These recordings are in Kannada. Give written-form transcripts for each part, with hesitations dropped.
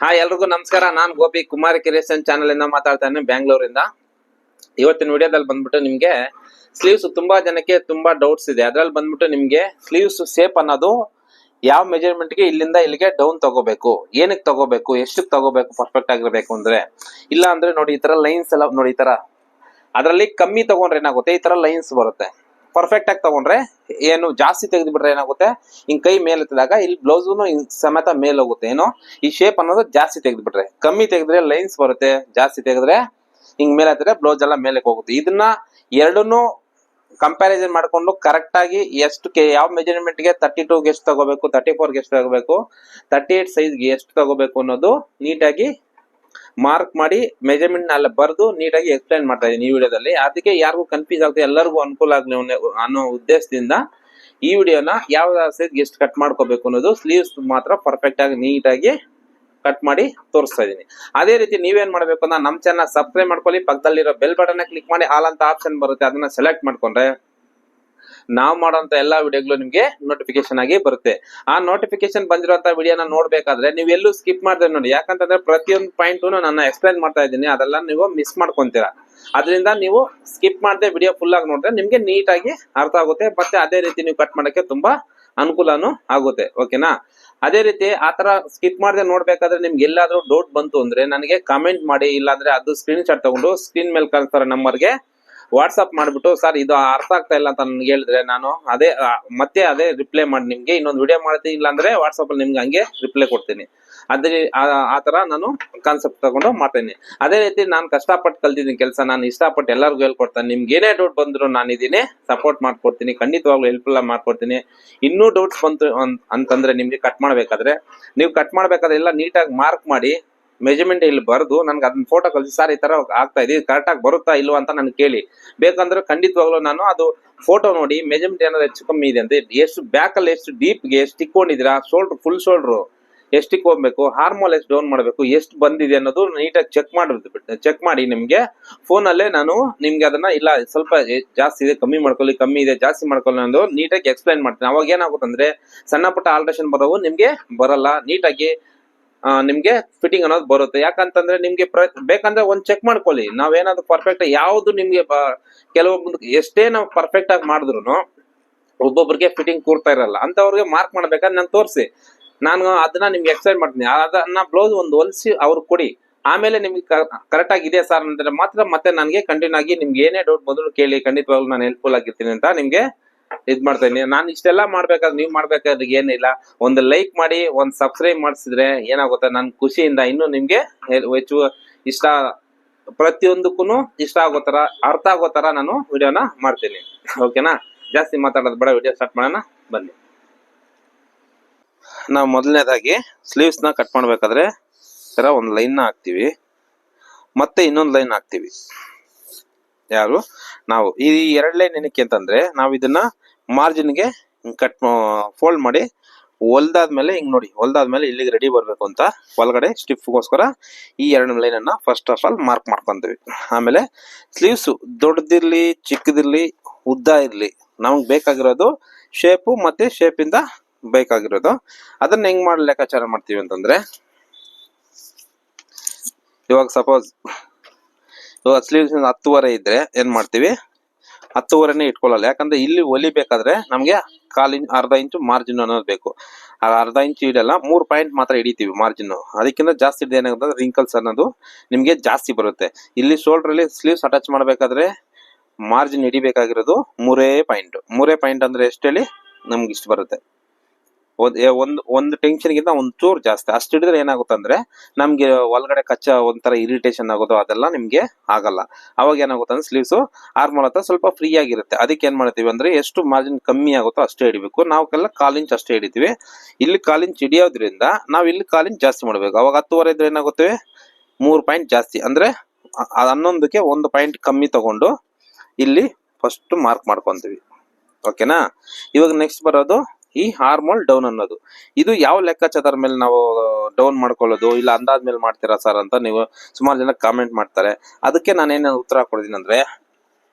ಎಲ್ರಿಗೂ ನಮಸ್ಕಾರ. ನಾನು ಗೋಪಿ ಕುಮಾರ್ ಕ್ರಿಯೇಷನ್ ಚಾನಲ್ ಇಂದ ಮಾತಾಡ್ತಾ ಇದ್ದೀನಿ, ಬೆಂಗಳೂರಿಂದ. ಇವತ್ತಿನ ವಿಡಿಯೋದಲ್ಲಿ ಬಂದ್ಬಿಟ್ಟು ನಿಮ್ಗೆ ಸ್ಲೀವ್ಸ್ ತುಂಬಾ ಜನಕ್ಕೆ ತುಂಬಾ ಡೌಟ್ಸ್ ಇದೆ. ಅದ್ರಲ್ಲಿ ಬಂದ್ಬಿಟ್ಟು ನಿಮ್ಗೆ ಸ್ಲೀವ್ಸ್ ಶೇಪ್ ಅನ್ನೋದು ಯಾವ ಮೆಜರ್ಮೆಂಟ್ ಗೆ ಇಲ್ಲಿಂದ ಇಲ್ಲಿಗೆ ಡೌನ್ ತಗೋಬೇಕು, ಏನಕ್ಕೆ ತಗೋಬೇಕು, ಎಷ್ಟಕ್ಕೆ ತಗೋಬೇಕು ಪರ್ಫೆಕ್ಟ್ ಆಗಿರ್ಬೇಕು ಅಂದ್ರೆ. ಇಲ್ಲ ಅಂದ್ರೆ ನೋಡಿ ಈ ತರ ಲೈನ್ಸ್ ಎಲ್ಲ ನೋಡಿ, ಈ ತರ ಅದರಲ್ಲಿ ಕಮ್ಮಿ ತಗೊಂಡ್ರೆ ಏನಾಗುತ್ತೆ, ಈ ತರ ಲೈನ್ಸ್ ಬರುತ್ತೆ. ಪರ್ಫೆಕ್ಟ್ ಆಗಿ ತಗೊಂಡ್ರೆ ಏನು ಜಾಸ್ತಿ ತೆಗೆದು ಬಿಟ್ರೆ ಏನಾಗುತ್ತೆ, ಹಿಂಗ್ ಕೈ ಮೇಲೆ ಎತ್ತಿದಾಗ ಇಲ್ಲಿ ಬ್ಲೌಸ್ನು ಸಮೇತ ಮೇಲೆ ಹೋಗುತ್ತೆ. ಏನೋ ಈ ಶೇಪ್ ಅನ್ನೋದು ಜಾಸ್ತಿ ತೆಗೆದು ಬಿಟ್ರೆ, ಕಮ್ಮಿ ತೆಗೆದ್ರೆ ಲೈನ್ಸ್ ಬರುತ್ತೆ, ಜಾಸ್ತಿ ತೆಗೆದ್ರೆ ಹಿಂಗ್ ಮೇಲೆ ಹತ್ತಿದ್ರೆ ಬ್ಲೌಸ್ ಎಲ್ಲ ಮೇಲೆ ಹೋಗುತ್ತೆ. ಇದನ್ನ ಎರಡನ್ನೂ ಕಂಪ್ಯಾರಿಸನ್ ಮಾಡ್ಕೊಂಡು ಕರೆಕ್ಟ್ ಆಗಿ ಎಷ್ಟು ಯಾವ ಮೆಜರ್ಮೆಂಟ್ ಗೆ 32ಗೆ ಎಷ್ಟು ತಗೋಬೇಕು, 34ಗೆ ಎಷ್ಟು ತಗೋಬೇಕು, 38 ಸೈಜ್ಗೆ ಎಷ್ಟು ತಗೋಬೇಕು ಅನ್ನೋದು ನೀಟಾಗಿ ಮಾರ್ಕ್ ಮಾಡಿ ಮೆಜರ್ಮೆಂಟ್ ಅಲ್ಲ ಬರೆದು ನೀಟಾಗಿ ಎಕ್ಸ್ಪ್ಲೈನ್ ಮಾಡ್ತಾ ಇದೀನಿ ಈ ವಿಡಿಯೋದಲ್ಲಿ. ಅದಕ್ಕೆ ಯಾರಿಗೂ ಕನ್ಫ್ಯೂಸ್ ಆಗ್ತದೆ, ಎಲ್ಲರಿಗೂ ಅನುಕೂಲ ಆಗ್ಲಿ ಅನ್ನೋ ಉದ್ದೇಶದಿಂದ ಈ ವಿಡಿಯೋನ ಯಾವ ಸೈಜ್ ಎಷ್ಟು ಕಟ್ ಮಾಡ್ಕೋಬೇಕು ಅನ್ನೋದು, ಸ್ಲೀವ್ಸ್ ಮಾತ್ರ ಪರ್ಫೆಕ್ಟ್ ಆಗಿ ನೀಟಾಗಿ ಕಟ್ ಮಾಡಿ ತೋರಿಸ್ತಾ ಇದೀನಿ. ಅದೇ ರೀತಿ ನೀವೇನ್ ಮಾಡ್ಬೇಕು ಅಂದ್ರೆ ನಮ್ಮ ಚಾನಲ್ ಸಬ್ಸ್ಕ್ರೈಬ್ ಮಾಡ್ಕೊಳ್ಳಿ, ಪಕ್ಕದಲ್ಲಿರೋ ಬೆಲ್ ಬಟನ್ ಕ್ಲಿಕ್ ಮಾಡಿ ಆಲ್ ಅಂತ ಆಪ್ಷನ್ ಬರುತ್ತೆ, ಅದನ್ನ ಸೆಲೆಕ್ಟ್ ಮಾಡ್ಕೊಂಡ್ರೆ ನಾವು ಮಾಡೋಂತ ಎಲ್ಲಾ ವಿಡಿಯೋಗಳು ನಿಮ್ಗೆ ನೋಟಿಫಿಕೇಶನ್ ಆಗಿ ಬರುತ್ತೆ. ಆ ನೋಟಿಫಿಕೇಶನ್ ಬಂದಿರುವಂತ ವಿಡಿಯೋನ ನೋಡ್ಬೇಕಾದ್ರೆ ನೀವು ಎಲ್ಲೂ ಸ್ಕಿಪ್ ಮಾಡ್ದೆ ನೋಡಿ, ಯಾಕಂತಂದ್ರೆ ಪ್ರತಿಯೊಂದು ಪಾಯಿಂಟ್ ನಾನು ಎಕ್ಸ್ಪ್ಲೈನ್ ಮಾಡ್ತಾ ಇದ್ದೀನಿ, ಅದೆಲ್ಲ ನೀವು ಮಿಸ್ ಮಾಡ್ಕೊಂತೀರಾ. ಅದರಿಂದ ನೀವು ಸ್ಕಿಪ್ ಮಾಡದೆ ವಿಡಿಯೋ ಫುಲ್ ಆಗಿ ನೋಡಿದ್ರೆ ನಿಮ್ಗೆ ನೀಟಾಗಿ ಅರ್ಥ ಆಗುತ್ತೆ, ಮತ್ತೆ ಅದೇ ರೀತಿ ನೀವು ಕಟ್ ಮಾಡಕ್ಕೆ ತುಂಬಾ ಅನುಕೂಲನೂ ಆಗುತ್ತೆ. ಓಕೆನಾ? ಅದೇ ರೀತಿ ಆತರ ಸ್ಕಿಪ್ ಮಾಡದೆ ನೋಡ್ಬೇಕಾದ್ರೆ ನಿಮ್ಗೆ ಎಲ್ಲಾದ್ರೂ ಡೌಟ್ ಬಂತು ಅಂದ್ರೆ ನನಗೆ ಕಾಮೆಂಟ್ ಮಾಡಿ, ಇಲ್ಲಾಂದ್ರೆ ಅದು ಸ್ಕ್ರೀನ್ ಶಾಟ್ ತಗೊಂಡು ಸ್ಕ್ರೀನ್ ಮೇಲೆ ಕಳಿಸ್ತಾರ ನಂಬರ್ಗೆ ವಾಟ್ಸ್ಆಪ್ ಮಾಡ್ಬಿಟ್ಟು ಸರ್ ಇದು ಅರ್ಥ ಆಗ್ತಾ ಇಲ್ಲ ಅಂತ ನನ್ಗೆ ಹೇಳಿದ್ರೆ ನಾನು ಮತ್ತೆ ಅದೇ ರಿಪ್ಲೈ ಮಾಡಿ ನಿಮ್ಗೆ ಇನ್ನೊಂದು ವಿಡಿಯೋ ಮಾಡ್ತೀನಿ, ಇಲ್ಲಾಂದ್ರೆ ವಾಟ್ಸ್ಆಪ್ ಅಲ್ಲಿ ನಿಮ್ಗೆ ಹಂಗೆ ರಿಪ್ಲೈ ಕೊಡ್ತೀನಿ. ಅದೇ ಆತರ ನಾನು ಕಾನ್ಸೆಪ್ಟ್ ತಗೊಂಡು ಮಾಡ್ತೀನಿ. ಅದೇ ರೀತಿ ನಾನು ಕಷ್ಟಪಟ್ಟು ಕಲ್ತಿದ್ದೀನಿ ಕೆಲಸ, ನಾನು ಇಷ್ಟಪಟ್ಟು ಎಲ್ಲರಿಗೂ ಹೇಳ್ಕೊಡ್ತೇನೆ. ನಿಮ್ಗೆ ಏನೇ ಡೌಟ್ ಬಂದ್ರು ನಾನು ಇದೀನಿ, ಸಪೋರ್ಟ್ ಮಾಡ್ಕೊಡ್ತೀನಿ, ಖಂಡಿತವಾಗ್ಲೂ ಹೆಲ್ಪ್ಫುಲ್ ಮಾಡ್ಕೊಡ್ತೀನಿ. ಇನ್ನೂ ಡೌಟ್ಸ್ ಬಂತು ಅಂತಂದ್ರೆ ನಿಮ್ಗೆ ಕಟ್ ಮಾಡ್ಬೇಕಾದ್ರೆ, ನೀವು ಕಟ್ ಮಾಡ್ಬೇಕಾದ್ರೆ ಎಲ್ಲ ನೀಟಾಗಿ ಮಾರ್ಕ್ ಮಾಡಿ ಮೆಜರ್ಮೆಂಟ್ ಇಲ್ಲಿ ಬರೆದು ನನ್ಗೆ ಅದನ್ನ ಫೋಟೋ ಕಳಿಸಿ, ಸರ್ ಈ ತರ ಆಗ್ತಾ ಇದೆ, ಕರೆಕ್ಟ್ ಆಗಿ ಬರುತ್ತಾ ಇಲ್ವಾ ಅಂತ ನನ್ಗೆ ಕೇಳಿ. ಬೇಕಂದ್ರೆ ಖಂಡಿತವಾಗ್ಲೂ ನಾನು ಅದು ಫೋಟೋ ನೋಡಿ ಮೆಜರ್ಮೆಂಟ್ ಏನಾದ್ರು ಹೆಚ್ಚು ಕಮ್ಮಿ ಇದೆ ಅಂತ, ಎಷ್ಟು ಬ್ಯಾಕ್ ಅಲ್ಲಿ ಎಷ್ಟು ಡೀಪ್ಗೆ ಎಷ್ಟು ಇಕ್ಕೊಂಡಿದ್ದೀರಾ, ಶೋಲ್ಡರ್ ಫುಲ್ ಶೋಲ್ಡರ್ ಎಷ್ಟು ಇಕ್ಕೋಬೇಕು, ಹಾರ್ಮೋಲ್ ಎಷ್ಟು ಡೌನ್ ಮಾಡಬೇಕು, ಎಷ್ಟು ಬಂದಿದೆ ಅನ್ನೋದು ನೀಟಾಗಿ ಚೆಕ್ ಮಾಡಿ ನಿಮ್ಗೆ ಫೋನಲ್ಲೇ ನಾನು ನಿಮ್ಗೆ ಅದನ್ನ ಇಲ್ಲ ಸ್ವಲ್ಪ ಜಾಸ್ತಿ ಇದೆ ಕಮ್ಮಿ ಮಾಡ್ಕೊಳ್ಳಿ, ಕಮ್ಮಿ ಇದೆ ಜಾಸ್ತಿ ಮಾಡ್ಕೊಳ್ಳಿ ಅನ್ನೋದು ನೀಟಾಗಿ ಎಕ್ಸ್ಪ್ಲೈನ್ ಮಾಡ್ತೀನಿ. ಅವಾಗ ಏನಾಗುತ್ತಂದ್ರೆ ಸಣ್ಣ ಪುಟ್ಟ ಆಲ್ಟ್ರೇಷನ್ ಬರೋವು ನಿಮ್ಗೆ ಬರಲ್ಲ, ನೀಟಾಗಿ ನಿಮ್ಗೆ ಫಿಟ್ಟಿಂಗ್ ಅನ್ನೋದು ಬರುತ್ತೆ. ಯಾಕಂತಂದ್ರೆ ನಿಮ್ಗೆ ಬೇಕಂದ್ರೆ ಒಂದ್ ಚೆಕ್ ಮಾಡ್ಕೊಳ್ಳಿ, ನಾವೇನಾದ್ರು ಪರ್ಫೆಕ್ಟ್ ಯಾವ್ದು ನಿಮ್ಗೆ ಕೆಲವೊಬ್ಬ ಎಷ್ಟೇ ನಾವು ಪರ್ಫೆಕ್ಟ್ ಆಗಿ ಮಾಡಿದ್ರು ಒಬ್ಬೊಬ್ರಿಗೆ ಫಿಟ್ಟಿಂಗ್ ಕೂರ್ತಾ ಇರಲ್ಲ, ಅಂತವ್ರಿಗೆ ಮಾರ್ಕ್ ಮಾಡ್ಬೇಕಾದ್ರೆ ನಾನು ತೋರಿಸಿ, ನಾನು ಅದನ್ನ ನಿಮ್ಗೆ ಎಕ್ಸ್ಪ್ಲೈನ್ ಮಾಡ್ತೀನಿ. ಅದನ್ನ ಬ್ಲೌಸ್ ಒಂದು ಹೊಲಿಸಿ ಅವ್ರಿಗೆ ಕೊಡಿ, ಆಮೇಲೆ ನಿಮ್ಗೆ ಕರೆಕ್ಟ್ ಆಗಿದೆ ಸರ್ ಅಂದ್ರೆ ಮಾತ್ರ ಮತ್ತೆ ನನಗೆ ಕಂಟಿನ್ಯೂ ಆಗಿ ನಿಮ್ಗೆ ಏನೇ ಡೌಟ್ ಬಂದ್ರು ಕೇಳಿ, ಖಂಡಿತವಾಗ್ಲೂ ನಾನು ಹೆಲ್ಪ್ಫುಲ್ ಆಗಿರ್ತೀನಿ ಅಂತ ನಿಮ್ಗೆ ಇದ್ ಮಾಡ್ತಾ ಇದೀನಿ. ನಾನು ಇಷ್ಟೆಲ್ಲ ಮಾಡ್ಬೇಕಾದ್ರೆ ನೀವು ಮಾಡ್ಬೇಕಾದ್ರೆ ಏನಿಲ್ಲ, ಒಂದು ಲೈಕ್ ಮಾಡಿ ಒಂದು ಸಬ್ಸ್ಕ್ರೈಬ್ ಮಾಡಿಸಿದ್ರೆ ಏನಾಗುತ್ತೆ, ನನ್ ಖುಷಿಯಿಂದ ಇನ್ನು ನಿಮ್ಗೆ ಹೆಚ್ಚು ಇಷ್ಟ, ಪ್ರತಿಯೊಂದಕ್ಕೂ ಇಷ್ಟ ಆಗೋ ತರ ಅರ್ಥ ಆಗೋ ತರ ನಾನು ವಿಡಿಯೋನ ಮಾಡ್ತೀನಿ. ಓಕೆನಾ? ಜಾಸ್ತಿ ಮಾತಾಡೋದು ಬೇಡ, ವಿಡಿಯೋ ಸ್ಟಾರ್ಟ್ ಮಾಡೋಣ ಬನ್ನಿ. ನಾವು ಮೊದಲನೇದಾಗಿ ಸ್ಲೀವ್ಸ್ ನ ಕಟ್ ಮಾಡ್ಬೇಕಾದ್ರೆ ತರ ಒಂದು ಲೈನ್ ನ ಹಾಕ್ತಿವಿ, ಮತ್ತೆ ಇನ್ನೊಂದು ಲೈನ್ ಹಾಕ್ತಿವಿ. ಯಾರು ನಾವು ಈ 2 ಲೈನ್ ಏನಕ್ಕೆ ಅಂತಂದ್ರೆ, ನಾವು ಇದನ್ನ ಮಾರ್ಜಿನ್ಗೆ ಕಟ್ ಫೋಲ್ಡ್ ಮಾಡಿ ಹೊಲ್ದಾದ್ಮೇಲೆ ಹಿಂಗ್ ನೋಡಿ, ಹೊಲ್ದಾದ್ಮೇಲೆ ಇಲ್ಲಿಗೆ ರೆಡಿ ಬರ್ಬೇಕು ಅಂತ ಒಳಗಡೆ ಸ್ಟಿಫ್ಗೋಸ್ಕರ ಈ 2 ಲೈನ್ ಅನ್ನ ಫಸ್ಟ್ ಆಫ್ ಆಲ್ ಮಾರ್ಕ್ ಮಾಡ್ಕೊಂತೀವಿ. ಆಮೇಲೆ ಸ್ಲೀವ್ಸ್ ದೊಡ್ಡದಿರ್ಲಿ ಚಿಕ್ಕದಿರ್ಲಿ ಉದ್ದ ಇರ್ಲಿ, ನಮ್ಗೆ ಬೇಕಾಗಿರೋದು ಶೇಪು ಮತ್ತೆ ಶೇಪ್ ಇಂದ ಬೇಕಾಗಿರೋದು. ಅದನ್ನ ಹೆಂಗ್ ಮಾಡಿ ಲೆಕ್ಕಾಚಾರ ಮಾಡ್ತೀವಿ ಅಂತಂದ್ರೆ, ಇವಾಗ ಸಪೋಸ್ ಇವಾಗ ಸ್ಲೀವ್ಸ್ 10ವರೆ ಇದ್ರೆ ಏನ್ ಮಾಡ್ತೀವಿ, 10ವರೆನೇ ಇಟ್ಕೊಳ್ಳಲ್ಲ. ಯಾಕಂದ್ರೆ ಇಲ್ಲಿ ಹೊಲಿಬೇಕಾದ್ರೆ ನಮ್ಗೆ ಅರ್ಧ ಇಂಚು ಮಾರ್ಜಿನ್ ಅನ್ನೋದು ಬೇಕು. ಅರ್ಧ ಇಂಚು ಇಡಲ್ಲ, 3 ಪಾಯಿಂಟ್ ಮಾತ್ರ ಹಿಡಿತೀವಿ ಮಾರ್ಜಿನ್. ಅದಕ್ಕಿಂತ ಜಾಸ್ತಿ ಹಿಡಿದ ಏನಾಗುತ್ತೆ, ರಿಂಕಲ್ಸ್ ಅನ್ನೋದು ನಿಮ್ಗೆ ಜಾಸ್ತಿ ಬರುತ್ತೆ. ಇಲ್ಲಿ ಶೋಲ್ಡರ್ ಅಲ್ಲಿ ಸ್ಲೀವ್ಸ್ ಅಟ್ಯಾಚ್ ಮಾಡ್ಬೇಕಾದ್ರೆ ಮಾರ್ಜಿನ್ ಹಿಡಿಬೇಕಾಗಿರೋದು 3 ಪಾಯಿಂಟ್ ಅಂದ್ರೆ ಎಷ್ಟು ಹೇಳಿ, ನಮ್ಗೆ ಇಷ್ಟು ಬರುತ್ತೆ. ಒಂದು ಟೆನ್ಷನ್ ಗಿಂತ ಒಂದ್ ಚೂರ್ ಜಾಸ್ತಿ ಅಷ್ಟು ಹಿಡಿದ್ರೆ ಏನಾಗುತ್ತೆ ಅಂದ್ರೆ ನಮ್ಗೆ ಒಳಗಡೆ ಕಚ್ಚಾ ಒಂಥರ ಇರಿಟೇಷನ್ ಆಗೋದು, ಅದೆಲ್ಲ ನಿಮ್ಗೆ ಆಗಲ್ಲ. ಅವಾಗ ಏನಾಗುತ್ತೆ ಅಂದ್ರೆ ಸ್ಲೀವ್ಸ್ ಆರ್ಮೋಲ್ ಹತ್ರ ಸ್ವಲ್ಪ ಫ್ರೀ ಆಗಿರುತ್ತೆ. ಅದಕ್ಕೆ ಏನ್ ಮಾಡ್ತೀವಿ ಅಂದ್ರೆ ಎಷ್ಟು ಮಾರ್ಜಿನ್ ಕಮ್ಮಿ ಆಗುತ್ತೋ ಅಷ್ಟೇ ಹಿಡಿಬೇಕು. ನಾವೆಲ್ಲ 1/4 ಇಂಚ್ ಅಷ್ಟೇ ಹಿಡಿತೀವಿ. ಇಲ್ಲಿ 1/4 ಇಂಚ್ ಹಿಡಿಯೋದ್ರಿಂದ ನಾವ್ ಇಲ್ಲಿ 1/4 ಇಂಚ್ ಜಾಸ್ತಿ ಮಾಡ್ಬೇಕು. ಅವಾಗ 10ವರೆ ಇದ್ರೆ ಏನಾಗುತ್ತೆ, 3 ಪಾಯಿಂಟ್ ಜಾಸ್ತಿ ಅಂದ್ರೆ 11ಕ್ಕೆ 1 ಪಾಯಿಂಟ್ ಕಮ್ಮಿ ತಗೊಂಡು ಇಲ್ಲಿ ಫಸ್ಟ್ ಮಾರ್ಕ್ ಮಾಡ್ಕೊಂತೀವಿ. ಓಕೆನಾ? ಇವಾಗ ನೆಕ್ಸ್ಟ್ ಬರೋದು ಈ ಆರ್ಮೋಲ್ ಡೌನ್ ಅನ್ನೋದು. ಇದು ಯಾವ ಲೆಕ್ಕಾಚಾರ ಮೇಲೆ ನಾವು ಡೌನ್ ಮಾಡ್ಕೊಳ್ಳೋದು, ಇಲ್ಲ ಅಂದಾಜ್ ಮೇಲೆ ಮಾಡ್ತೀರಾ ಸರ್ ಅಂತ ನೀವು ಸುಮಾರು ಜನ ಕಾಮೆಂಟ್ ಮಾಡ್ತಾರೆ. ಅದಕ್ಕೆ ನಾನೇನು ಉತ್ತರ ಕೊಡ್ತೀನಿ ಅಂದ್ರೆ,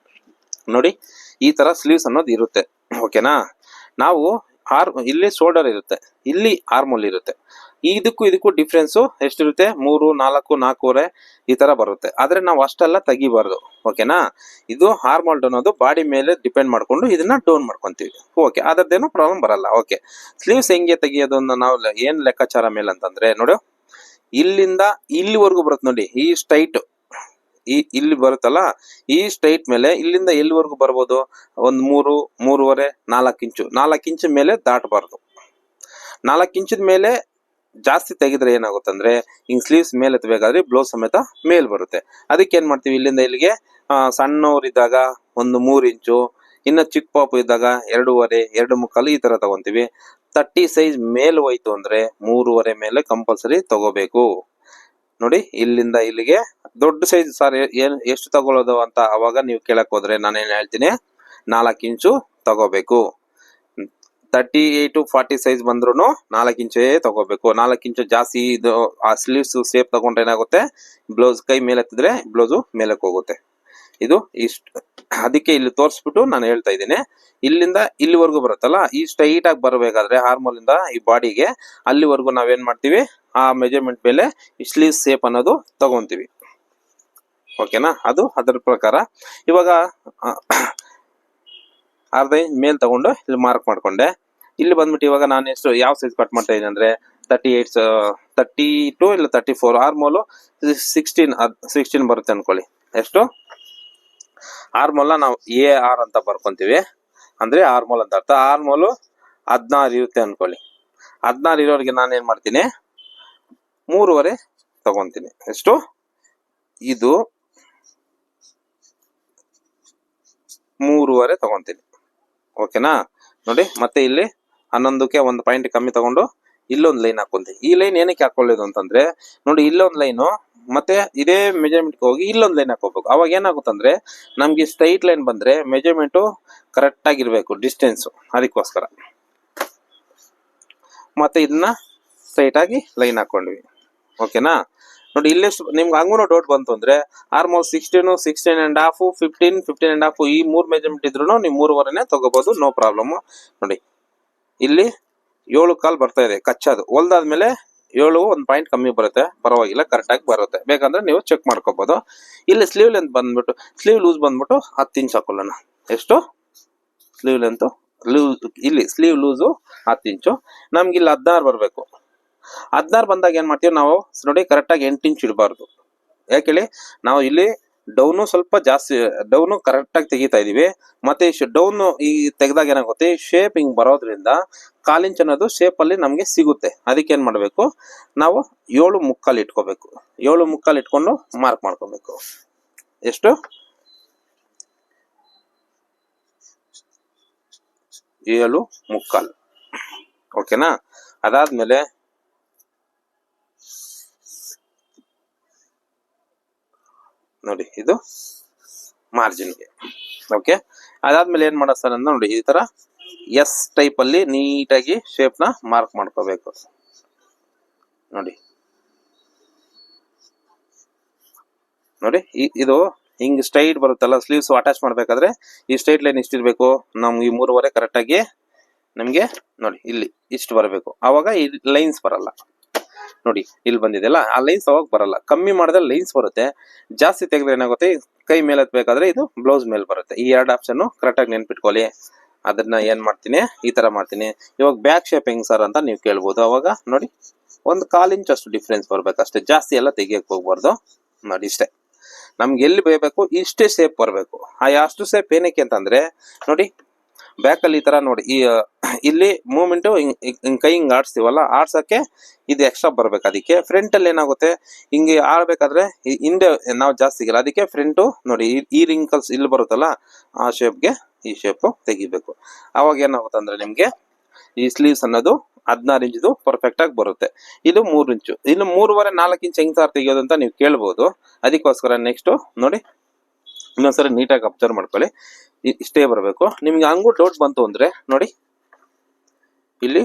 ನೋಡಿ ಈ ತರ ಸ್ಲೀವ್ಸ್ ಅನ್ನೋದು ಇರುತ್ತೆ. ಓಕೆನಾ? ನಾವು ಇಲ್ಲಿ ಶೋಲ್ಡರ್ ಇರುತ್ತೆ, ಇಲ್ಲಿ ಆರ್ಮೋಲ್ ಇರುತ್ತೆ. ಇದಕ್ಕೂ ಡಿಫ್ರೆನ್ಸು ಎಷ್ಟಿರುತ್ತೆ? 3, 4, 4.5 ಈ ತರ ಬರುತ್ತೆ. ಆದ್ರೆ ನಾವು ಅಷ್ಟೆಲ್ಲ ತೆಗಿಬಾರ್ದು. ಓಕೆನಾ? ಇದು ಆರ್ಮೋಲ್ ಅನ್ನೋದು ಬಾಡಿ ಮೇಲೆ ಡಿಪೆಂಡ್ ಮಾಡ್ಕೊಂಡು ಇದನ್ನ ಡೌನ್ ಮಾಡ್ಕೊಂತೀವಿ. ಓಕೆ, ಅದ್ರದ್ದೇನು ಪ್ರಾಬ್ಲಮ್ ಬರಲ್ಲ. ಓಕೆ, ಸ್ಲೀವ್ಸ್ ಹೆಂಗೆ ತೆಗಿಯೋದು ನಾವು ಏನ್ ಲೆಕ್ಕಾಚಾರ ಮೇಲೆ ಅಂತಂದ್ರೆ ನೋಡು, ಇಲ್ಲಿಂದ ಇಲ್ಲಿವರೆಗೂ ಬರುತ್ತೆ ನೋಡಿ, ಈ ಸ್ಟ್ರೈಟ್ ಇಲ್ಲಿ ಬರುತ್ತಲ್ಲ, ಈ ಸ್ಟ್ರೈಟ್ ಮೇಲೆ ಇಲ್ಲಿಂದ ಎಲ್ಲಿವರೆಗೂ ಬರ್ಬೋದು? ಒಂದು 3, 3.5, 4 ಇಂಚು. 4 ಇಂಚು ಮೇಲೆ ದಾಟಬಾರ್ದು. 4 ಇಂಚಿನ ಮೇಲೆ ಜಾಸ್ತಿ ತೆಗೆದ್ರೆ ಏನಾಗುತ್ತಂದ್ರೆ ಹಿಂಗ್ ಸ್ಲೀವ್ಸ್ ಮೇಲೆ ಎತ್ತಬೇಕಾದ್ರೆ ಬ್ಲೌಸ್ ಸಮೇತ ಮೇಲ್ ಬರುತ್ತೆ. ಅದಕ್ಕೆ ಏನ್ ಮಾಡ್ತೀವಿ, ಇಲ್ಲಿಂದ ಇಲ್ಲಿಗೆ ಸಣ್ಣವರಿದ್ದಾಗ ಒಂದು 3 ಇಂಚು, ಇನ್ನು ಚಿಕ್ಕ ಪಾಪು ಇದ್ದಾಗ 2.5, 2.25 ಈ ತರ ತಗೊಂತೀವಿ. 30 ಸೈಜ್ ಮೇಲ್ ಹೋಯ್ತು ಅಂದ್ರೆ 3.5 ಮೇಲೆ ಕಂಪಲ್ಸರಿ ತಗೋಬೇಕು. ನೋಡಿ, ಇಲ್ಲಿಂದ ಇಲ್ಲಿಗೆ ದೊಡ್ಡ ಸೈಜ್ ಸರ್ ಎಷ್ಟು ತಗೊಳ್ಳೋದು ಅಂತ ಅವಾಗ ನೀವು ಕೇಳಕ್ ಹೋದ್ರೆ ನಾನೇನ್ ಹೇಳ್ತೀನಿ, 4 ಇಂಚು ತಗೋಬೇಕು. 38, 40 ಸೈಜ್ ಬಂದ್ರು 4 ಇಂಚೇ ತಗೋಬೇಕು. 4 ಇಂಚು ಜಾಸ್ತಿ ಇದು ಆ ಸ್ಲೀವ್ಸ್ ಸೇಪ್ ತಗೊಂಡ್ರೆ ಏನಾಗುತ್ತೆ, ಬ್ಲೌಸ್ ಕೈ ಮೇಲೆ ಎತ್ತಿದ್ರೆ ಬ್ಲೌಸು ಮೇಲಕ್ಕೆ ಹೋಗುತ್ತೆ. ಇದು ಇಷ್ಟು. ಅದಕ್ಕೆ ಇಲ್ಲಿ ತೋರಿಸ್ಬಿಟ್ಟು ನಾನು ಹೇಳ್ತಾ ಇದ್ದೀನಿ. ಇಲ್ಲಿಂದ ಇಲ್ಲಿವರೆಗೂ ಬರುತ್ತಲ್ಲ, ಈ ಸ್ಟ್ರೈಟ್ ಆಗಿ ಬರಬೇಕಾದ್ರೆ ಹಾರ್ಮೋಲ್ ಇಂದ ಈ ಬಾಡಿಗೆ ಅಲ್ಲಿವರೆಗೂ ನಾವೇನ್ ಮಾಡ್ತೀವಿ, ಆ ಮೆಜರ್ಮೆಂಟ್ ಮೇಲೆ ಈ ಸ್ಲೀವ್ ಸೇಪ್ ಅನ್ನೋದು ತಗೊಂತೀವಿ. ಓಕೆನಾ? ಅದು ಅದರ ಪ್ರಕಾರ. ಇವಾಗ ಅರ್ಧ ಇಂಚ್ ಮೇಲ್ ತಗೊಂಡು ಇಲ್ಲಿ ಮಾರ್ಕ್ ಮಾಡ್ಕೊಂಡೆ. ಇಲ್ಲಿ ಬಂದ್ಬಿಟ್ಟು ಇವಾಗ ನಾನು ಎಷ್ಟು ಯಾವ ಸೈಜ್ ಕಟ್ ಮಾಡ್ತಾ ಇದ್ದೀನಿ ಅಂದ್ರೆ 38, 32 ಇಲ್ಲ 34. ಆರ್ಮೋಲು 16 ಬರುತ್ತೆ ಅನ್ಕೊಳ್ಳಿ. ಎಷ್ಟು ಆರ್ಮೋಲ್ ನಾವು AR ಅಂತ ಬರ್ಕೊಂತೀವಿ, ಅಂದ್ರೆ ಆರ್ಮೋಲ್ ಅಂತ ಅರ್ಥ. ಆರ್ಮೋಲು 16 ಇರುತ್ತೆ ಅನ್ಕೊಳ್ಳಿ. 16 ಇರೋರಿಗೆ ನಾನು ಏನ್ ಮಾಡ್ತೀನಿ, 3.5 ತಗೊಂತೀನಿ. ಎಷ್ಟು? ಇದು 3.5 ತಗೊಂತೀನಿ. ಓಕೆನಾ? ನೋಡಿ, ಮತ್ತೆ ಇಲ್ಲಿ 11ಕ್ಕೆ 1 ಪಾಯಿಂಟ್ ಕಮ್ಮಿ ತಗೊಂಡು ಇಲ್ಲೊಂದು ಲೈನ್ ಹಾಕೊಂತೀನಿ. ಈ ಲೈನ್ ಏನಕ್ಕೆ ಹಾಕೊಳ್ಳೋದು ಅಂತಂದ್ರೆ ನೋಡಿ, ಇಲ್ಲೊಂದು ಲೈನು ಮತ್ತೆ ಇದೇ ಮೆಜರ್ಮೆಂಟ್ ಹೋಗಿ ಇಲ್ಲೊಂದು ಲೈನ್ ಹಾಕೋಬೇಕು. ಅವಾಗ ಏನಾಗುತ್ತಂದ್ರೆ ನಮ್ಗೆ ಸ್ಟ್ರೈಟ್ ಲೈನ್ ಬಂದ್ರೆ ಮೆಜರ್ಮೆಂಟ್ ಕರೆಕ್ಟ್ ಆಗಿರ್ಬೇಕು, ಡಿಸ್ಟೆನ್ಸ್. ಅದಕ್ಕೋಸ್ಕರ ಮತ್ತೆ ಇದನ್ನ ಸ್ಟ್ರೈಟ್ ಆಗಿ ಲೈನ್ ಹಾಕೊಂಡ್ವಿ. ಓಕೆನಾ? ನೋಡಿ, ಇಲ್ಲೆಷ್ಟು ನಿಮ್ಗೆ ಹಂಗೂ ಡೌಟ್ ಬಂತು ಅಂದ್ರೆ ಆರ್ಮೋಲ್ 16, 16.5, 15, 15.5 ಈ 3 ಮೆಜರ್ಮೆಂಟ್ ಇದ್ರು ನೀವು 3.5 ತಗೋಬಹುದು, ನೋ ಪ್ರಾಬ್ಲಮ್. ನೋಡಿ, ಇಲ್ಲಿ 7 ಕಾಲ್ ಬರ್ತಾ ಇದೆ ಕಚ್ಚೋದು. ಹೊಲ್ದಾದ್ಮೇಲೆ 7 1 ಪಾಯಿಂಟ್ ಕಮ್ಮಿ ಬರುತ್ತೆ, ಪರವಾಗಿಲ್ಲ, ಕರೆಕ್ಟ್ ಆಗಿ ಬರುತ್ತೆ. ಬೇಕಂದ್ರೆ ನೀವು ಚೆಕ್ ಮಾಡ್ಕೋಬಹುದು. ಇಲ್ಲಿ ಸ್ಲೀವ್ ಲೆಂತ್ ಬಂದ್ಬಿಟ್ಟು, ಸ್ಲೀವ್ ಲೂಸ್ ಬಂದ್ಬಿಟ್ಟು 10 ಇಂಚ್ ಹಾಕೊಳ್ಳೋಣ. ಎಷ್ಟು ಸ್ಲೀವ್ ಲೆಂತ್? ಇಲ್ಲಿ ಸ್ಲೀವ್ ಲೂಸು 10 ಇಂಚು. ನಮ್ಗೆ ಇಲ್ಲಿ 16 ಬರ್ಬೇಕು. 16 ಬಂದಾಗ ಏನ್ ಮಾಡ್ತೀವಿ ನಾವು ನೋಡಿ, ಕರೆಕ್ಟ್ ಆಗಿ 8 ಇಂಚ್ ಇಡಬಾರ್ದು. ಯಾಕೆ ಹೇಳಿ, ನಾವು ಇಲ್ಲಿ ಡೌನು ಸ್ವಲ್ಪ ಜಾಸ್ತಿ, ಡೌನು ಕರೆಕ್ಟ್ ಆಗಿ ತೆಗಿತಾ ಇದೀವಿ. ಮತ್ತೆ ಡೌನ್ ಈ ತೆಗೆದಾಗ ಏನಾಗುತ್ತೆ, ಶೇಪ್ ಹಿಂಗ್ ಬರೋದ್ರಿಂದ 1/4 ಇಂಚ್ ಅನ್ನೋದು ಶೇಪ್ ಅಲ್ಲಿ ನಮ್ಗೆ ಸಿಗುತ್ತೆ. ಅದಕ್ಕೆ ಏನ್ ಮಾಡ್ಬೇಕು, ನಾವು 7.75 ಇಟ್ಕೋಬೇಕು. 7.75 ಇಟ್ಕೊಂಡು ಮಾರ್ಕ್ ಮಾಡ್ಕೋಬೇಕು. ಎಷ್ಟು? 7.75. ಓಕೆನಾ? ಅದಾದ್ಮೇಲೆ ನೋಡಿ, ಇದು ಮಾರ್ಜಿನ್ಗೆ. ಓಕೆ, ಅದಾದ್ಮೇಲೆ ಏನ್ ಮಾಡೋ ಸರ್ ಅಂತ ನೋಡಿ, ಈ ತರ S ಟೈಪ್ ಅಲ್ಲಿ ನೀಟಾಗಿ ಶೇಪ್ ನ ಮಾರ್ಕ್ ಮಾಡ್ಕೋಬೇಕು. ನೋಡಿ ನೋಡಿ, ಇದು ಹಿಂಗ್ ಸ್ಟ್ರೈಟ್ ಬರುತ್ತಲ್ಲ, ಸ್ಲೀವ್ಸ್ ಅಟ್ಯಾಚ್ ಮಾಡ್ಬೇಕಾದ್ರೆ ಈ ಸ್ಟ್ರೈಟ್ ಲೈನ್ ಇಷ್ಟಿರ್ಬೇಕು. ನಮ್ಗೆ ಈ 3.5 ಕರೆಕ್ಟ್ ಆಗಿ ನಮ್ಗೆ ನೋಡಿ ಇಲ್ಲಿ ಇಷ್ಟು ಬರಬೇಕು. ಅವಾಗ ಈ ಲೈನ್ಸ್ ಬರಲ್ಲ. ನೋಡಿ, ಇಲ್ಲಿ ಬಂದಿದೆಯಲ್ಲ, ಆ ಲೈನ್ಸ್ ಅವಾಗ ಬರಲ್ಲ. ಕಮ್ಮಿ ಮಾಡಿದ್ರೆ ಲೈನ್ಸ್ ಬರುತ್ತೆ, ಜಾಸ್ತಿ ತೆಗೆದ್ರೆ ಏನಾಗುತ್ತೆ, ಕೈ ಮೇಲೆ ಎತ್ತಬೇಕಾದ್ರೆ ಇದು ಬ್ಲೌಸ್ ಮೇಲೆ ಬರುತ್ತೆ. ಈ 2 ಆಪ್ಷನ್ ಕರೆಕ್ಟ್ ಆಗಿ ನೆನ್ಪಿಟ್ಕೊಳ್ಳಿ. ಅದನ್ನ ಏನ್ ಮಾಡ್ತೀನಿ, ಈ ತರ ಮಾಡ್ತೀನಿ. ಇವಾಗ ಬ್ಯಾಕ್ ಶೇಪ್ ಹೆಂಗ್ ಸರ್ ಅಂತ ನೀವು ಕೇಳ್ಬೋದು. ಅವಾಗ ನೋಡಿ, 1/4 ಇಂಚ್ ಅಷ್ಟು ಡಿಫ್ರೆನ್ಸ್ ಬರ್ಬೇಕು ಅಷ್ಟೇ, ಜಾಸ್ತಿ ಎಲ್ಲ ತೆಗಿಯಕ್ ಹೋಗ್ಬಾರ್ದು. ನೋಡಿ, ಇಷ್ಟೇ ನಮ್ಗೆ ಎಲ್ಲಿ ಬೇಯಬೇಕು, ಇಷ್ಟೇ ಶೇಪ್ ಬರಬೇಕು. ಅಷ್ಟು ಶೇಪ್ ಏನಕ್ಕೆ ಅಂತಂದ್ರೆ ನೋಡಿ, ಬ್ಯಾಕ್ ಅಲ್ಲಿ ಈ ತರ ನೋಡಿ, ಇಲ್ಲಿ ಮೂವ್ಮೆಂಟ್ ಕೈ ಹಿಂಗ್ ಆಡ್ಸ್ತೀವಲ್ಲ, ಆಡ್ಸಕ್ಕೆ ಇದು ಎಕ್ಸ್ಟ್ರಾ ಬರ್ಬೇಕು. ಅದಕ್ಕೆ ಫ್ರಂಟ್ ಅಲ್ಲಿ ಏನಾಗುತ್ತೆ, ಹಿಂಗೆ ಆಡ್ಬೇಕಾದ್ರೆ ಹಿಂದೆ ನಾವು ಜಾಸ್ತಿ ಸಿಗಲ್ಲ. ಅದಕ್ಕೆ ಫ್ರಂಟು ನೋಡಿ, ಈ ರಿಂಕಲ್ಸ್ ಇಲ್ಲಿ ಬರುತ್ತಲ್ಲ, ಆ ಶೇಪ್ಗೆ ಈ ಶೇಪ್ ತೆಗಿಬೇಕು. ಅವಾಗ ಏನಾಗುತ್ತೆ ಅಂದ್ರೆ ನಿಮ್ಗೆ ಈ ಸ್ಲೀವ್ಸ್ ಅನ್ನೋದು 16 ಇಂಚು ಪರ್ಫೆಕ್ಟ್ ಆಗಿ ಬರುತ್ತೆ. ಇದು 3 ಇಂಚು. ಇನ್ನು 3.5, 4 ಇಂಚ್ ಹೆಂಗ್ ಸಾರ್ ತೆಗಿಯೋದು ಅಂತ ನೀವು ಕೇಳ್ಬೋದು. ಅದಕ್ಕೋಸ್ಕರ ನೆಕ್ಸ್ಟ್ ನೋಡಿ, ಇನ್ನೊಂದ್ಸರಿ ನೀಟಾಗಿ ಅಬ್ಸರ್ವ್ ಮಾಡ್ಕೊಳ್ಳಿ. ಇಷ್ಟೇ ಬರಬೇಕು. ನಿಮ್ಗೆ ಹಂಗೂ ಡೌಟ್ ಬಂತು ಅಂದ್ರೆ ನೋಡಿ, ಇಲ್ಲಿ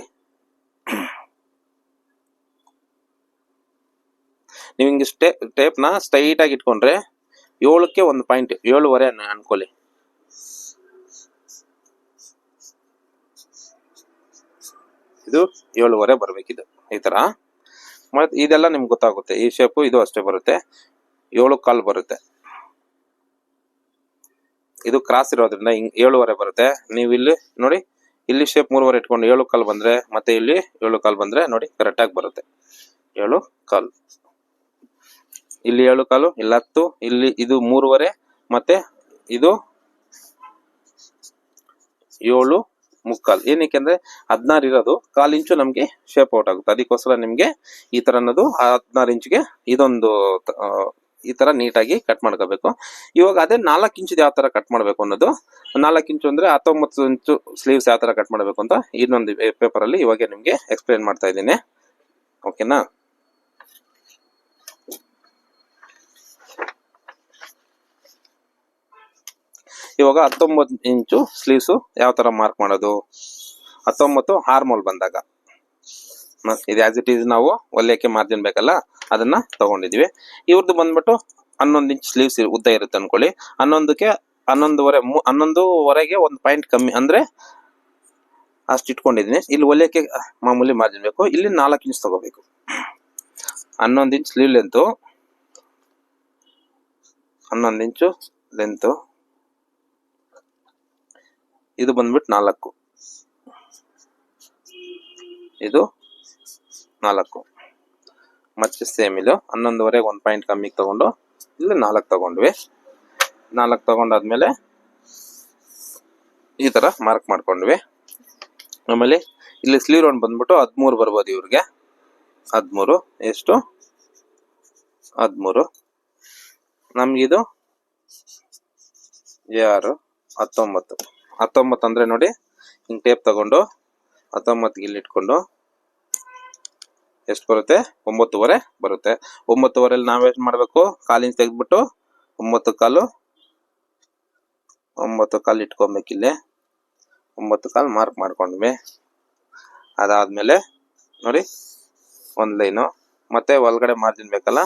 ನೀವು ಹಿಂಗೆ ಟೇಪ್ ನ ಸ್ಟ್ರೈಟ್ ಆಗಿ ಇಟ್ಕೊಂಡ್ರೆ 7ಕ್ಕೆ 1 ಪಾಯಿಂಟ್, 7.5 ಅನ್ಕೊಳ್ಳಿ. ಇದು 7.5 ಬರ್ಬೇಕಿದು ಈ ತರ. ಮತ್ತೆ ಇದೆಲ್ಲ ನಿಮ್ಗೆ ಗೊತ್ತಾಗುತ್ತೆ. ಈ ಶೇಪ್ ಇದು ಅಷ್ಟೇ ಬರುತ್ತೆ, 7.25 ಬರುತ್ತೆ. ಇದು ಕ್ರಾಸ್ ಇರೋದ್ರಿಂದ ಹಿಂಗ್ 7.5 ಬರುತ್ತೆ. ನೀವು ಇಲ್ಲಿ ನೋಡಿ, ಇಲ್ಲಿ ಶೇಪ್ 3.5 ಇಟ್ಕೊಂಡು 7.25 ಬಂದ್ರೆ, ಮತ್ತೆ ಇಲ್ಲಿ 7.25 ಬಂದ್ರೆ ನೋಡಿ ಕರೆಕ್ಟ್ ಆಗಿ ಬರುತ್ತೆ. 7.25 ಇಲ್ಲಿ 7.25 ಇಲ್ಲಿ 10, ಇಲ್ಲಿ ಇದು 3.5 ಮತ್ತೆ ಇದು 7.25. ಏನಕ್ಕೆ ಅಂದ್ರೆ 16 ಇರೋದು 1/4 ಇಂಚು ನಮ್ಗೆ ಶೇಪ್ ಔಟ್ ಆಗುತ್ತೆ. ಅದಕ್ಕೋಸ್ಕರ ನಿಮ್ಗೆ ಈ ತರ ಅನ್ನೋದು 16 ಇಂಚಿಗೆ ಇದೊಂದು ಈ ತರ ನೀಟಾಗಿ ಕಟ್ ಮಾಡ್ಕೋಬೇಕು. ಇವಾಗ ಅದೇ 4 ಇಂಚ್ ಯಾವ ತರ ಕಟ್ ಮಾಡ್ಬೇಕು ಅನ್ನೋದು, 4 ಇಂಚು ಅಂದ್ರೆ 19 ಇಂಚು ಸ್ಲೀವ್ಸ್ ಯಾವ ತರ ಕಟ್ ಮಾಡ್ಬೇಕು ಅಂತ ಇನ್ನೊಂದು ಪೇಪರ್ ಅಲ್ಲಿ ಇವಾಗ ನಿಮ್ಗೆ ಎಕ್ಸ್ಪ್ಲೇನ್ ಮಾಡ್ತಾ ಇದ್ದೀನಿ. ಓಕೆನಾ? ಇವಾಗ 19 ಇಂಚು ಸ್ಲೀವ್ಸ್ ಯಾವ ತರ ಮಾರ್ಕ್ ಮಾಡೋದು, 19 ಆರ್ಮೋಲ್ ಬಂದಾಗ ಇದು ಆಸ್ ಇಟ್ ಈಸ್ ನಾವು ಹೊಲಿಯಕ್ಕೆ ಮಾರ್ಜಿನ್ ಬೇಕಲ್ಲ ಅದನ್ನ ತಗೊಂಡಿದೀವಿ. ಇವ್ರದ್ದು ಬಂದ್ಬಿಟ್ಟು 11 ಇಂಚ್ ಸ್ಲೀವ್ಸ್ ಉದ್ದ ಇರುತ್ತೆ ಅನ್ಕೊಳ್ಳಿ. 11ಕ್ಕೆ 11.25ಗೆ 1 ಪಾಯಿಂಟ್ ಕಮ್ಮಿ ಅಂದ್ರೆ ಅಷ್ಟು ಇಟ್ಕೊಂಡಿದೀನಿ. ಇಲ್ಲಿ ಹೊಲಿಯಕ್ಕೆ ಮಾಮೂಲಿ ಮಾರ್ಜಿನ್ ಬೇಕು. ಇಲ್ಲಿ 4 ಇಂಚ್ ತಗೋಬೇಕು. 11 ಇಂಚ್ ಸ್ಲೀವ್ ಲೆಂತ್, 11 ಇಂಚು ಲೆಂತ್, ಇದು ಬಂದ್ಬಿಟ್ಟು 4, ಇದು 4 ಮತ್ತೆ ಸೇಮ್ ಇದು 11.25ಗೆ 1 ಪಾಯಿಂಟ್ ಕಮ್ಮಿ ತಗೊಂಡು ಇಲ್ಲಿ 4 ತಗೊಂಡ್ವಿ. 4 ತಗೊಂಡಾದ್ಮೇಲೆ ಈ ತರ ಮಾರ್ಕ್ ಮಾಡ್ಕೊಂಡ್ವಿ. ಆಮೇಲೆ ಇಲ್ಲಿ ಸ್ಲೀವ್ ರೌಂಡ್ ಬಂದ್ಬಿಟ್ಟು 13 ಬರ್ಬೋದು ಇವ್ರಿಗೆ. 13 ಎಷ್ಟು? 13 ನಮ್ಗಿದು 6 19 ಅಂದ್ರೆ ನೋಡಿ ಹಿಂಗ್ ಟೇಪ್ ತಗೊಂಡು 19ಗೆ ಇಲ್ಲಿ ಇಟ್ಕೊಂಡು ಎಷ್ಟು ಬರುತ್ತೆ? 9.25 ಬರುತ್ತೆ. 9.25 ನಾವೇನ್ ಮಾಡ್ಬೇಕು? 1/4 ಇಂಚ್ ತೆಗೆದ್ಬಿಟ್ಟು 9.25 ಇಟ್ಕೊಬೇಕು. ಇಲ್ಲಿ 9.25 ಮಾರ್ಕ್ ಮಾಡ್ಕೊಂಡ್ವಿ. ಅದಾದ್ಮೇಲೆ ನೋಡಿ ಒಂದ್ ಲೈನು, ಮತ್ತೆ ಒಳಗಡೆ ಮಾರ್ಜಿನ್ ಬೇಕಲ್ಲ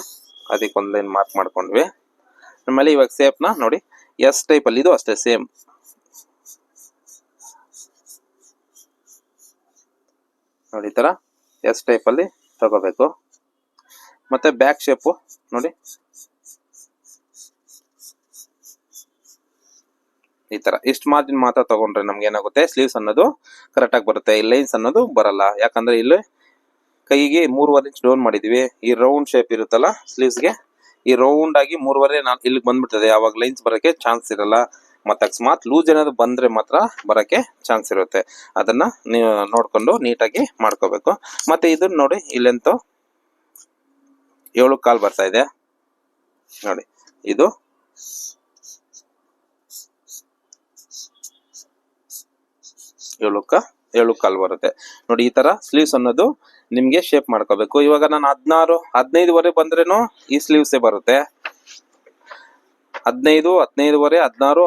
ಅದಕ್ಕೆ ಒಂದ್ ಲೈನ್ ಮಾರ್ಕ್ ಮಾಡ್ಕೊಂಡ್ವಿ. ಆಮೇಲೆ ಇವಾಗ ಸೇಪ್ ನ ನೋಡಿ ಎಸ್ ಟೈಪ್ ಅಲ್ಲಿ ಇದು ಅಷ್ಟೇ ಸೇಮ್. ನೋಡಿ ಈ ತರ ಎಸ್ ಟೈಪ್ ಅಲ್ಲಿ ತಗೋಬೇಕು. ಮತ್ತೆ ಬ್ಯಾಕ್ ಶೇಪ್ ನೋಡಿ ಈ ತರ ಇಷ್ಟು ಮಾರ್ಜಿನ್ ಮಾತ್ರ ತಗೊಂಡ್ರೆ ನಮ್ಗೆ ಏನಾಗುತ್ತೆ, ಸ್ಲೀವ್ಸ್ ಅನ್ನೋದು ಕರೆಕ್ಟ್ ಆಗಿ ಬರುತ್ತೆ. ಈ ಲೈನ್ಸ್ ಅನ್ನೋದು ಬರಲ್ಲ. ಯಾಕಂದ್ರೆ ಇಲ್ಲಿ ಕೈಗೆ 3.25 ಇಂಚ್ ಡೌನ್ ಮಾಡಿದೀವಿ. ಈ ರೌಂಡ್ ಶೇಪ್ ಇರುತ್ತಲ್ಲ ಸ್ಲೀವ್ಸ್ಗೆ, ಈ ರೌಂಡ್ ಆಗಿ 3.25 ಇಲ್ಲಿಗೆ ಬಂದ್ಬಿಡ್ತದೆ. ಅವಾಗ ಲೈನ್ಸ್ ಬರಕ್ಕೆ ಚಾನ್ಸ್ ಇರಲ್ಲ. ಮತ್ತೆ ಅಕಸ್ಮಾತ್ ಲೂಸ್ ಏನಾದ್ರು ಬಂದ್ರೆ ಮಾತ್ರ ಬರಕ್ಕೆ ಚಾನ್ಸ್ ಇರುತ್ತೆ. ಅದನ್ನ ನೀವು ನೋಡ್ಕೊಂಡು ನೀಟಾಗಿ ಮಾಡ್ಕೋಬೇಕು. ಮತ್ತೆ ಇದನ್ನ ನೋಡಿ ಇಲ್ಲೆಂತೂ 7.25 ಬರ್ತಾ ಇದೆ ನೋಡಿ. ಇದು 7.25 ಬರುತ್ತೆ ನೋಡಿ. ಈ ತರ ಸ್ಲೀವ್ಸ್ ಅನ್ನೋದು ನಿಮ್ಗೆ ಶೇಪ್ ಮಾಡ್ಕೋಬೇಕು. ಇವಾಗ ನಾನು 15.5 ಬಂದ್ರೇನು ಈ ಸ್ಲೀವ್ಸೇ ಬರುತ್ತೆ. 15, 15.5, 16,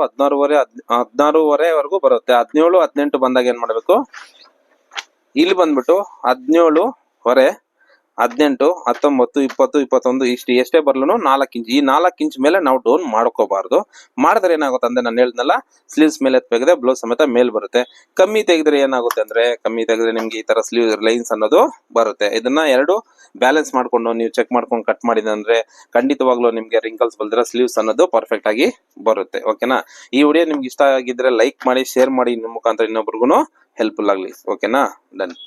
16.5 ಬರುತ್ತೆ. 17, 18 ಬಂದಾಗ ಏನ್ ಮಾಡ್ಬೇಕು? ಇಲ್ಲಿ ಬಂದ್ಬಿಟ್ಟು 17.5, 18, 19, 20, 21 ಇಷ್ಟು ಎಷ್ಟೇ ಬರ್ಲೂ 4 ಇಂಚ್. ಈ 4 ಇಂಚ್ ಮೇಲೆ ನಾವು ಡೌನ್ ಮಾಡ್ಕೋಬಾರ್ದು. ಮಾಡಿದ್ರೆ ಏನಾಗುತ್ತೆ ಅಂದ್ರೆ ನಾನು ಹೇಳ್ದಲ್ಲ, ಸ್ಲೀವ್ಸ್ ಮೇಲೆ ತೆಗೆದ್ರೆ ಬ್ಲೌಸ್ ಸಮೇತ ಮೇಲ್ ಬರುತ್ತೆ. ಕಮ್ಮಿ ತೆಗೆದ್ರೆ ಏನಾಗುತ್ತೆ ಅಂದ್ರೆ, ಕಮ್ಮಿ ತೆಗೆದ್ರೆ ನಿಮ್ಗೆ ಈ ತರ ಸ್ಲೀವ್ ಲೈನ್ಸ್ ಅನ್ನೋದು ಬರುತ್ತೆ. ಇದನ್ನ ಎರಡು ಬ್ಯಾಲೆನ್ಸ್ ಮಾಡ್ಕೊಂಡು ನೀವು ಚೆಕ್ ಮಾಡ್ಕೊಂಡು ಕಟ್ ಮಾಡಿದ್ರೆ ಅಂದ್ರೆ ಖಂಡಿತವಾಗ್ಲೂ ನಿಮ್ಗೆ ರಿಂಕಲ್ಸ್ ಬಲ್ದಿರ ಸ್ಲೀವ್ಸ್ ಅನ್ನೋದು ಪರ್ಫೆಕ್ಟ್ ಆಗಿ ಬರುತ್ತೆ. ಓಕೆನಾ? ಈ ವಿಡಿಯೋ ನಿಮ್ಗೆ ಇಷ್ಟ ಆಗಿದ್ರೆ ಲೈಕ್ ಮಾಡಿ, ಶೇರ್ ಮಾಡಿ, ನಿಮ್ಮ ಮುಖಾಂತರ ಇನ್ನೊಬ್ರಿಗೂ ಹೆಲ್ಪ್ಫುಲ್ ಆಗ್ಲಿ. ಓಕೆನಾ? ಡನ್.